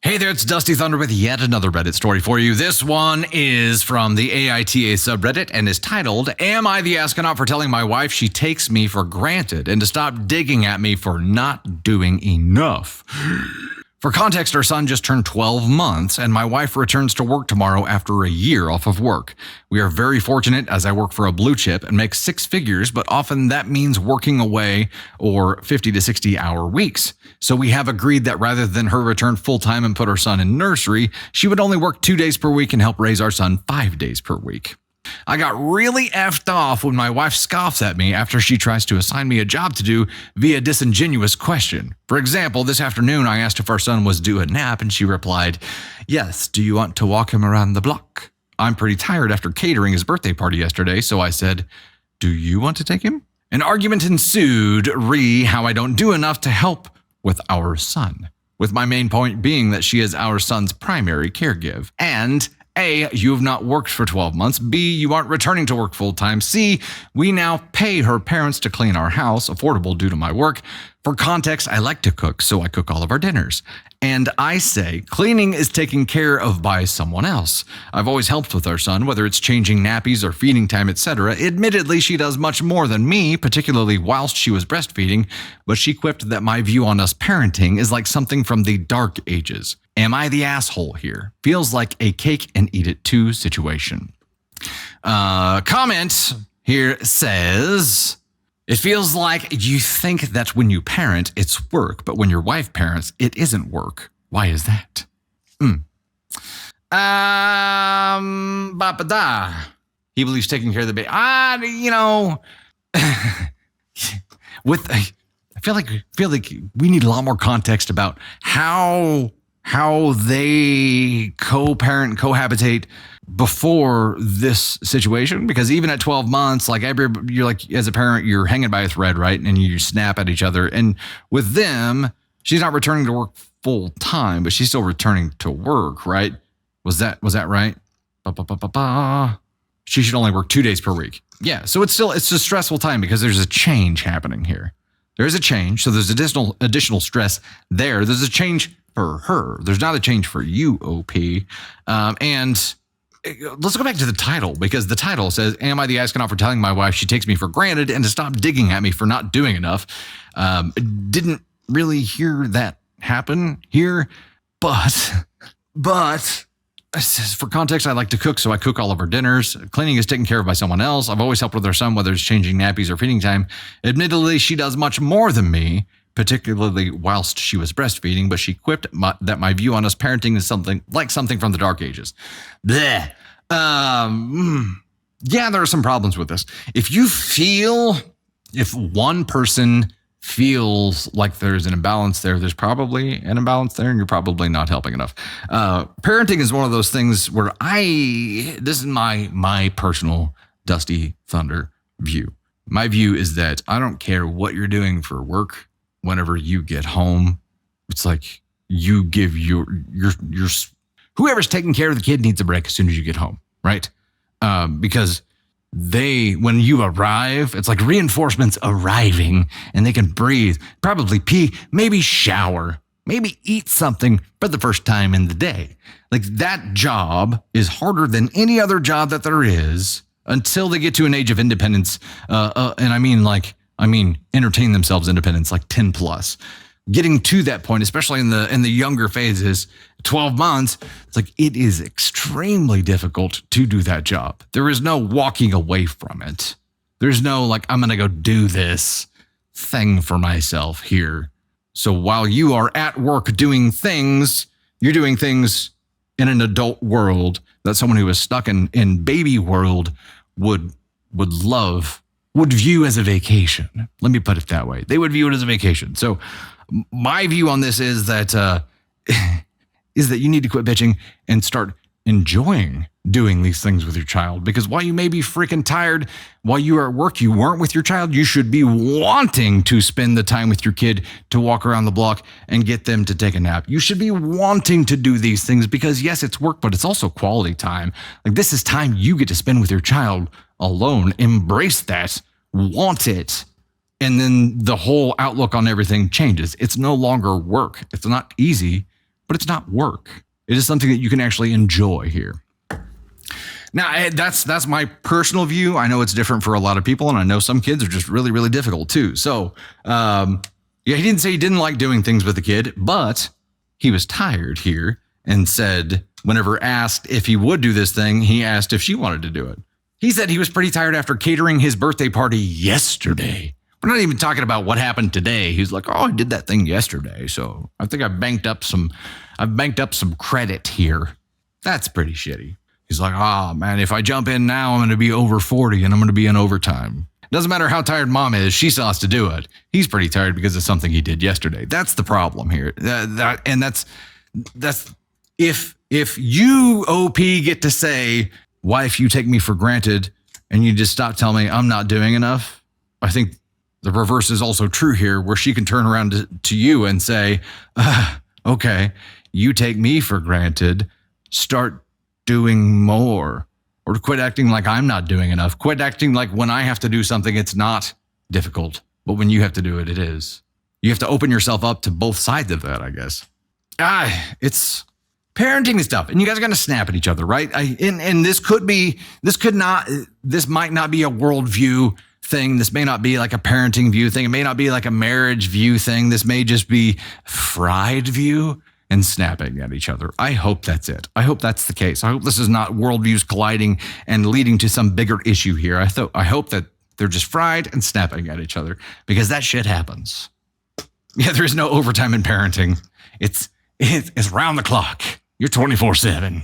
Hey there, it's Dusty Thunder with yet another Reddit story for you. This one is from the AITA subreddit and is titled, Am I the Astronaut for Telling My Wife She Takes Me for Granted and to Stop Digging at Me for Not Doing Enough? For context, our son just turned 12 months, and my wife returns to work tomorrow after a year off of work. We are very fortunate as I work for a blue chip and make six figures, but often that means working away or 50 to 60 hour weeks. So we have agreed that rather than her return full-time and put our son in nursery, she would only work 2 days per week and help raise our son 5 days per week. I got really effed off when my wife scoffs at me after she tries to assign me a job to do via disingenuous question. For example, this afternoon I asked if our son was due a nap and she replied, Yes, do you want to walk him around the block? I'm pretty tired after catering his birthday party yesterday, so I said, Do you want to take him? An argument ensued how I don't do enough to help with our son, with my main point being that she is our son's primary caregiver. And A, you have not worked for 12 months. B, you aren't returning to work full-time. C, we now pay her parents to clean our house, affordable due to my work. For context, I like to cook, so I cook all of our dinners. And I say, cleaning is taken care of by someone else. I've always helped with our son, whether it's changing nappies or feeding time, etc. Admittedly, she does much more than me, particularly whilst she was breastfeeding, but she quipped that my view on us parenting is like something from the dark ages. Am I the asshole here? Feels like a cake and eat it too situation. Comment here says, it feels like you think that when you parent, it's work, but when your wife parents, it isn't work. Why is that? He believes taking care of the baby. I feel like we need a lot more context about how they co-parent and cohabitate before this situation, because even at 12 months, you're like, as a parent, you're hanging by a thread, right? And you snap at each other. And with them, she's not returning to work full time, but she's still returning to work, right? Was that right? She should only work 2 days per week. Yeah. So it's a stressful time because there's a change happening here. There's a change. So there's additional stress there. There's a change for her. There's not a change for you, OP. And let's go back to the title, because the title says, Am I the astronaut for telling my wife she takes me for granted and to stop digging at me for not doing enough? Didn't really hear that happen here, but it says, for context, I like to cook, so I cook all of our dinners. Cleaning is taken care of by someone else. I've always helped with our son, whether it's changing nappies or feeding time. Admittedly, she does much more than me, particularly whilst she was breastfeeding, but she quipped that my view on us parenting is something from the dark ages. Bleh. Yeah, there are some problems with this. If one person feels like there's an imbalance there, there's probably an imbalance there, and you're probably not helping enough. Parenting is one of those things where this is my personal Dusty Thunder view. My view is that I don't care what you're doing for work. Whenever you get home, it's like you give your whoever's taking care of the kid needs a break as soon as you get home, right? Because when you arrive, it's like reinforcements arriving and they can breathe, probably pee, maybe shower, maybe eat something for the first time in the day. Like that job is harder than any other job that there is until they get to an age of independence. And I mean, entertain themselves independence, like 10 plus. Getting to that point, especially in the younger phases, 12 months, it's like it is extremely difficult to do that job. There is no walking away from it. There's no I'm going to go do this thing for myself here. So while you are at work doing things, you're doing things in an adult world that someone who is stuck in baby world would view as a vacation. Let me put it that way. They would view it as a vacation. So my view on this is that you need to quit bitching and start enjoying doing these things with your child. Because while you may be freaking tired, while you are at work, you weren't with your child, you should be wanting to spend the time with your kid to walk around the block and get them to take a nap. You should be wanting to do these things because yes, it's work, but it's also quality time. Like this is time you get to spend with your child alone. Embrace that. Want it. And then the whole outlook on everything changes. It's no longer work. It's not easy, but it's not work. It is something that you can actually enjoy here. Now, that's my personal view. I know it's different for a lot of people, and I know some kids are just really, really difficult too. So, yeah, he didn't say he didn't like doing things with the kid, but he was tired here and said, whenever asked if he would do this thing, he asked if she wanted to do it. He said he was pretty tired after catering his birthday party yesterday. We're not even talking about what happened today. He's like, oh, I did that thing yesterday, so I think I've banked up some credit here. That's pretty shitty. He's like, oh, man, if I jump in now, I'm going to be over 40 and I'm going to be in overtime. Doesn't matter how tired mom is. She still has to do it. He's pretty tired because of something he did yesterday. That's the problem here. That's if you, OP, get to say, wife, you take me for granted and you just stop telling me I'm not doing enough. I think the reverse is also true here, where she can turn around to you and say, okay, you take me for granted. Start doing more, or quit acting like I'm not doing enough. Quit acting like when I have to do something, it's not difficult, but when you have to do it, it is. You have to open yourself up to both sides of that, I guess. It's parenting stuff, and you guys are going to snap at each other, right? And this might not be a worldview thing. This may not be like a parenting view thing. It may not be like a marriage view thing. This may just be fried view and snapping at each other. I hope that's it. I hope that's the case. I hope this is not worldviews colliding and leading to some bigger issue here. I hope that they're just fried and snapping at each other, because that shit happens. Yeah, there is no overtime in parenting. It's round the clock. You're 24/7.